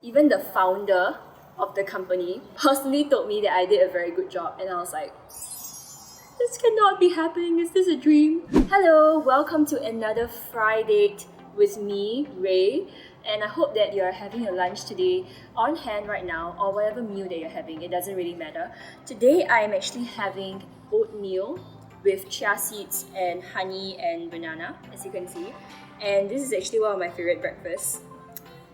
even the founder of the company personally told me that I did a very good job, and I was like, this cannot be happening, is this a dream? Hello, welcome to another Friday with me, Ray, and I hope that you're having your lunch today on hand right now, or whatever meal that you're having, it doesn't really matter. Today I am actually having oatmeal with chia seeds and honey and banana, as you can see. And this is actually one of my favorite breakfasts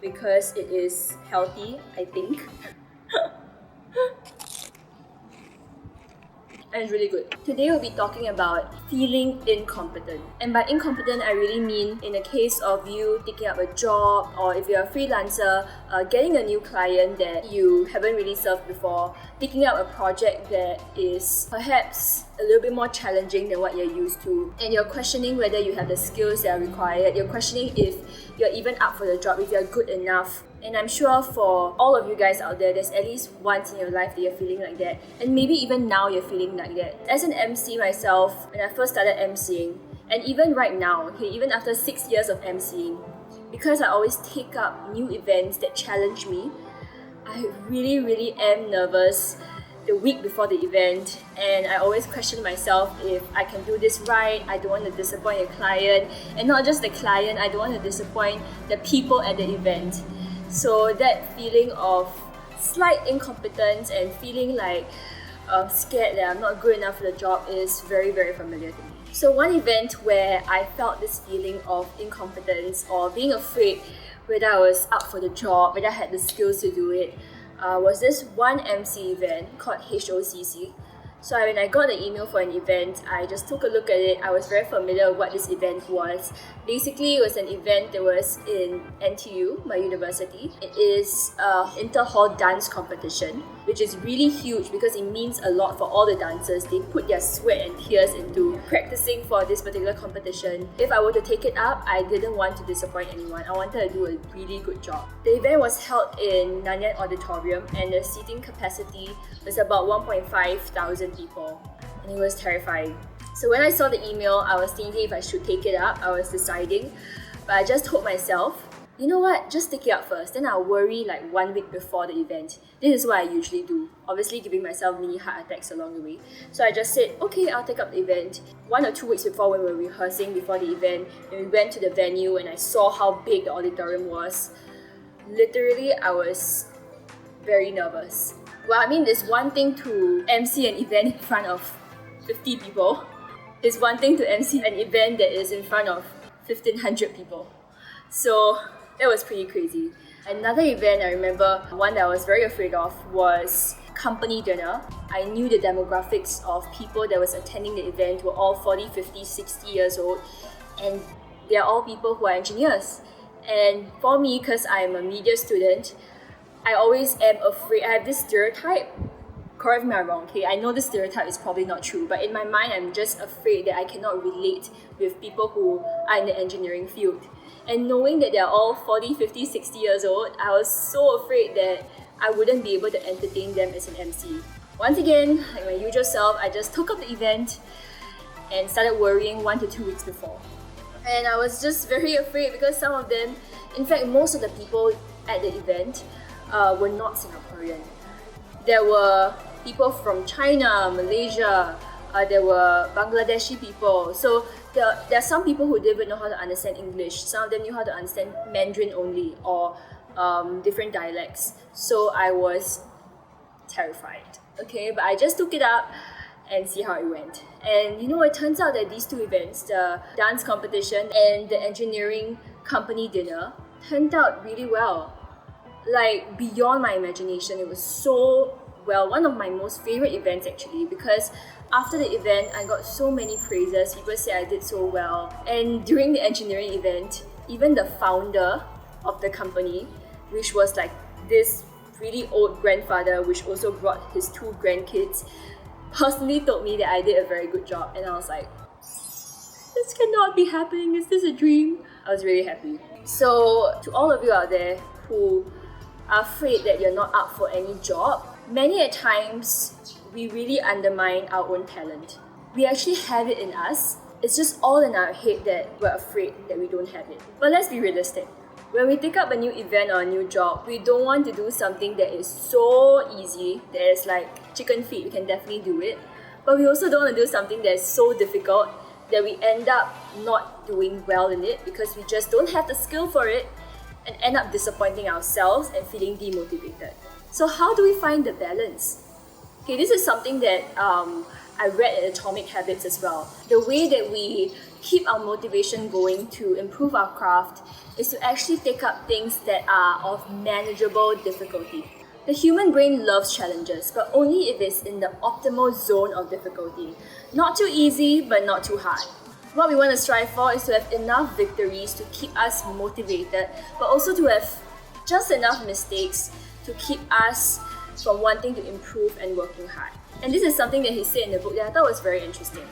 because it is healthy, I think. And it's really good. Today we'll be talking about feeling incompetent. And by incompetent, I really mean in the case of you taking up a job, or if you're a freelancer, getting a new client that you haven't really served before, picking up a project that is perhaps a little bit more challenging than what you're used to, and you're questioning whether you have the skills that are required, you're questioning if you're even up for the job, if you're good enough. And I'm sure for all of you guys out there, there's at least once in your life that you're feeling like that. And maybe even now you're feeling like that. As an MC myself, when I first started MCing, and even right now, okay, even after 6 years of MCing, because I always take up new events that challenge me, I really am nervous the week before the event, and I always question myself if I can do this right. I don't want to disappoint a client, and not just the client, I don't want to disappoint the people at the event. So that feeling of slight incompetence and feeling like scared that I'm not good enough for the job is very familiar to me. So one event where I felt this feeling of incompetence or being afraid whether I was up for the job, whether I had the skills to do it, was this one MC event called HOCC. So when I got the email for an event, I just took a look at it. I was very familiar with what this event was. Basically, it was an event that was in NTU, my university. It is an inter-hall dance competition, which is really huge because it means a lot for all the dancers. They put their sweat and tears into practicing for this particular competition. If I were to take it up, I didn't want to disappoint anyone. I wanted to do a really good job. The event was held in Nanyang Auditorium, and the seating capacity was about 1,500 people, and it was terrifying. So when I saw the email, I was thinking if I should take it up. I was deciding, but I just told myself, you know what, just take it up first, then I'll worry like 1 week before the event. This is what I usually do, obviously giving myself mini heart attacks along the way. So I just said, okay, I'll take up the event. 1 or 2 weeks before, when we were rehearsing before the event, and we went to the venue and I saw how big the auditorium was, literally I was very nervous. Well, I mean, it's one thing to MC an event in front of 50 people. It's one thing to MC an event that is in front of 1,500 people. So that was pretty crazy. Another event I remember, one that I was very afraid of, was company dinner. I knew the demographics of people that was attending the event were all 40, 50, 60 years old, and they are all people who are engineers. And for me, because I'm a media student, I always am afraid. I have this stereotype. Correct me if I'm wrong, okay? I know this stereotype is probably not true, but in my mind, I'm just afraid that I cannot relate with people who are in the engineering field. And knowing that they're all 40, 50, 60 years old, I was so afraid that I wouldn't be able to entertain them as an MC. Once again, like my usual self, I just took up the event and started worrying 1 to 2 weeks before. And I was just very afraid because some of them, in fact, most of the people at the event were not Singaporean. There were people from China, Malaysia, there were Bangladeshi people. So there are some people who didn't even know how to understand English. Some of them knew how to understand Mandarin only, or different dialects. So I was terrified. Okay, but I just took it up and see how it went. And you know, it turns out that these two events, the dance competition and the engineering company dinner, turned out really well. Like, beyond my imagination. It was so well, one of my most favorite events actually, because after the event I got so many praises. People say I did so well. And during the engineering event, even the founder of the company, which was like this really old grandfather, which also brought his 2 grandkids, personally told me that I did a very good job. And I was like, this cannot be happening, is this a dream? I was really happy. So to all of you out there who are afraid that you're not up for any job, many a times we really undermine our own talent. We actually have it in us. It's just all in our head that we're afraid that we don't have it. But let's be realistic. When we take up a new event or a new job, we don't want to do something that is so easy, that is like chicken feet, we can definitely do it. But we also don't want to do something that is so difficult that we end up not doing well in it because we just don't have the skill for it and end up disappointing ourselves and feeling demotivated. So how do we find the balance? Okay, this is something that I read in Atomic Habits as well. The way that we keep our motivation going to improve our craft is to actually take up things that are of manageable difficulty. The human brain loves challenges, but only if it's in the optimal zone of difficulty. Not too easy, but not too hard. What we want to strive for is to have enough victories to keep us motivated, but also to have just enough mistakes to keep us from wanting to improve and working hard. And this is something that he said in the book that I thought was very interesting.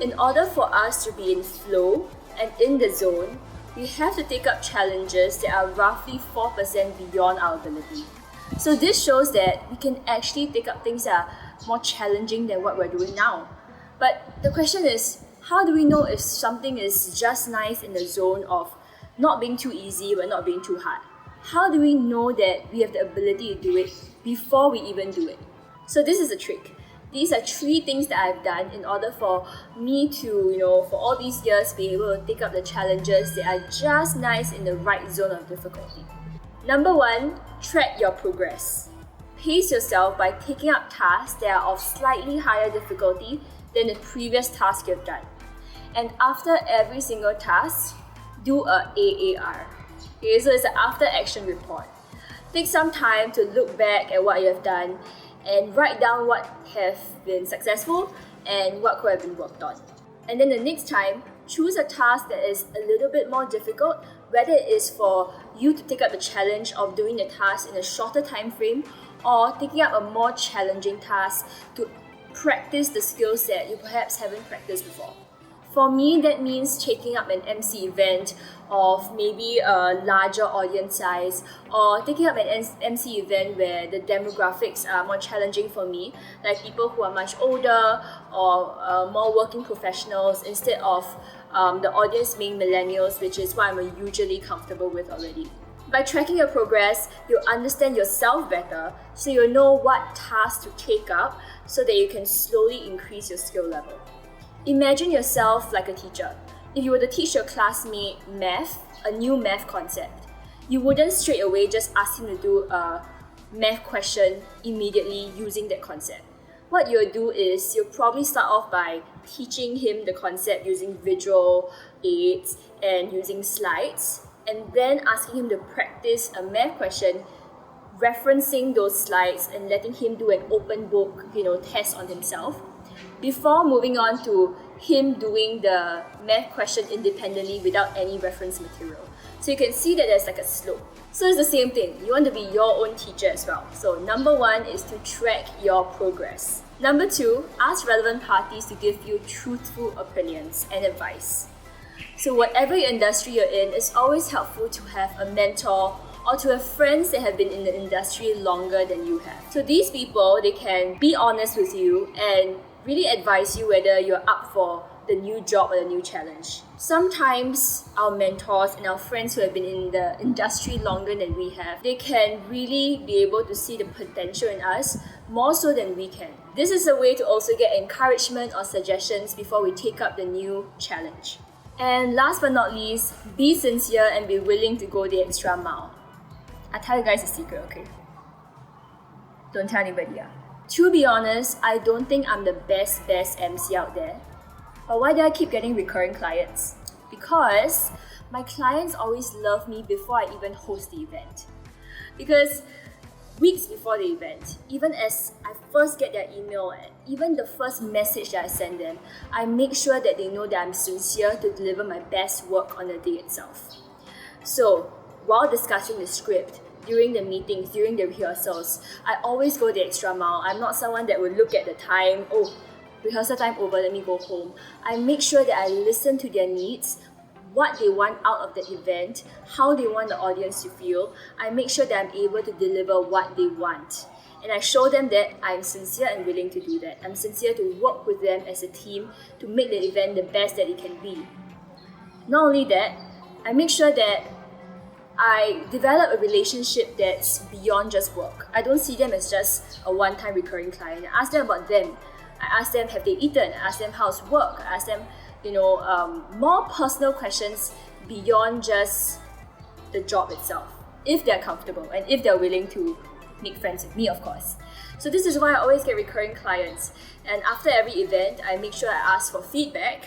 In order for us to be in flow and in the zone, we have to take up challenges that are roughly 4% beyond our ability. So this shows that we can actually take up things that are more challenging than what we're doing now. But the question is, how do we know if something is just nice in the zone of not being too easy but not being too hard? How do we know that we have the ability to do it before we even do it? So this is a trick. These are 3 things that I've done in order for me to, for all these years, be able to take up the challenges that are just nice in the right zone of difficulty. Number 1, track your progress. Pace yourself by taking up tasks that are of slightly higher difficulty than the previous task you've done. And after every single task, do a AAR. Okay, so it's an after action report. Take some time to look back at what you have done and write down what have been successful and what could have been worked on. And then the next time, choose a task that is a little bit more difficult, whether it is for you to take up the challenge of doing the task in a shorter time frame or taking up a more challenging task to practice the skills that you perhaps haven't practiced before. For me, that means taking up an MC event of maybe a larger audience size, or taking up an MC event where the demographics are more challenging for me, like people who are much older or more working professionals instead of the audience being millennials, which is what I'm usually comfortable with already. By tracking your progress, you'll understand yourself better, so you'll know what tasks to take up so that you can slowly increase your skill level. Imagine yourself like a teacher. If you were to teach your classmate math, a new math concept, you wouldn't straight away just ask him to do a math question immediately using that concept. What you'll do is you'll probably start off by teaching him the concept using visual aids and using slides, and then asking him to practice a math question referencing those slides and letting him do an open book, test on himself, before moving on to him doing the math question independently without any reference material. So you can see that there's like a slope. So it's the same thing. You want to be your own teacher as well. So number 1 is to track your progress. Number 2, ask relevant parties to give you truthful opinions and advice. So whatever your industry you're in, it's always helpful to have a mentor or to have friends that have been in the industry longer than you have. So these people, they can be honest with you and really advise you whether you're up for the new job or the new challenge. Sometimes our mentors and our friends who have been in the industry longer than we have, they can really be able to see the potential in us more so than we can. This is a way to also get encouragement or suggestions before we take up the new challenge. And last but not least, be sincere and be willing to go the extra mile. I'll tell you guys a secret, okay? Don't tell anybody. To be honest, I don't think I'm the best MC out there. But why do I keep getting recurring clients? Because my clients always love me before I even host the event. Because weeks before the event, even as I first get their email and even the first message that I send them, I make sure that they know that I'm sincere to deliver my best work on the day itself. So, while discussing the script, during the meetings, during the rehearsals, I always go the extra mile. I'm not someone that would look at the time, rehearsal time over, let me go home. I make sure that I listen to their needs, what they want out of the event, how they want the audience to feel. I make sure that I'm able to deliver what they want. And I show them that I'm sincere and willing to do that. I'm sincere to work with them as a team to make the event the best that it can be. Not only that, I make sure that I develop a relationship that's beyond just work. I don't see them as just a one-time recurring client. I ask them about them. I ask them, have they eaten? I ask them, how's work? I ask them, more personal questions beyond just the job itself, if they're comfortable and if they're willing to make friends with me, of course. So this is why I always get recurring clients. And after every event, I make sure I ask for feedback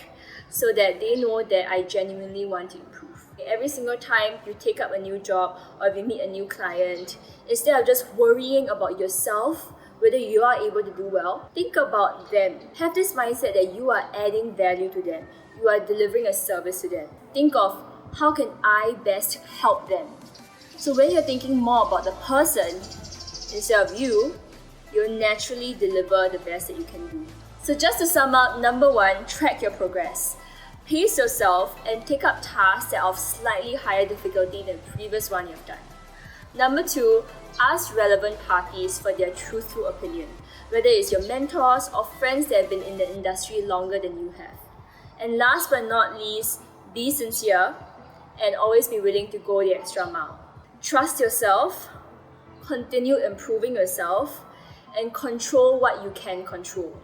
so that they know that I genuinely want to improve. Every single time you take up a new job or if you meet a new client, instead of just worrying about yourself, whether you are able to do well, think about them. Have this mindset that you are adding value to them. You are delivering a service to them. Think of, how can I best help them? So when you're thinking more about the person instead of you, you'll naturally deliver the best that you can do. So just to sum up, number 1, track your progress. Pace yourself and take up tasks that are of slightly higher difficulty than the previous one you've done. Number 2, ask relevant parties for their truthful opinion, whether it's your mentors or friends that have been in the industry longer than you have. And last but not least, be sincere and always be willing to go the extra mile. Trust yourself, continue improving yourself, and control what you can control.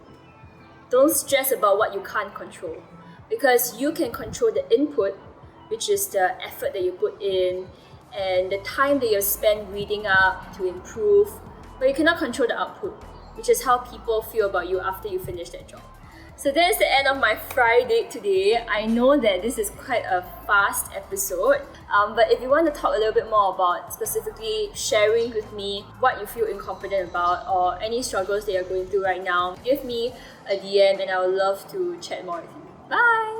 Don't stress about what you can't control, because you can control the input, which is the effort that you put in and the time that you spend reading up to improve, but you cannot control the output, which is how people feel about you after you finish that job. So that's the end of my Friday today. I know that this is quite a fast episode, but if you want to talk a little bit more about specifically sharing with me what you feel incompetent about or any struggles that you're going through right now, give me a DM and I would love to chat more with you. Bye!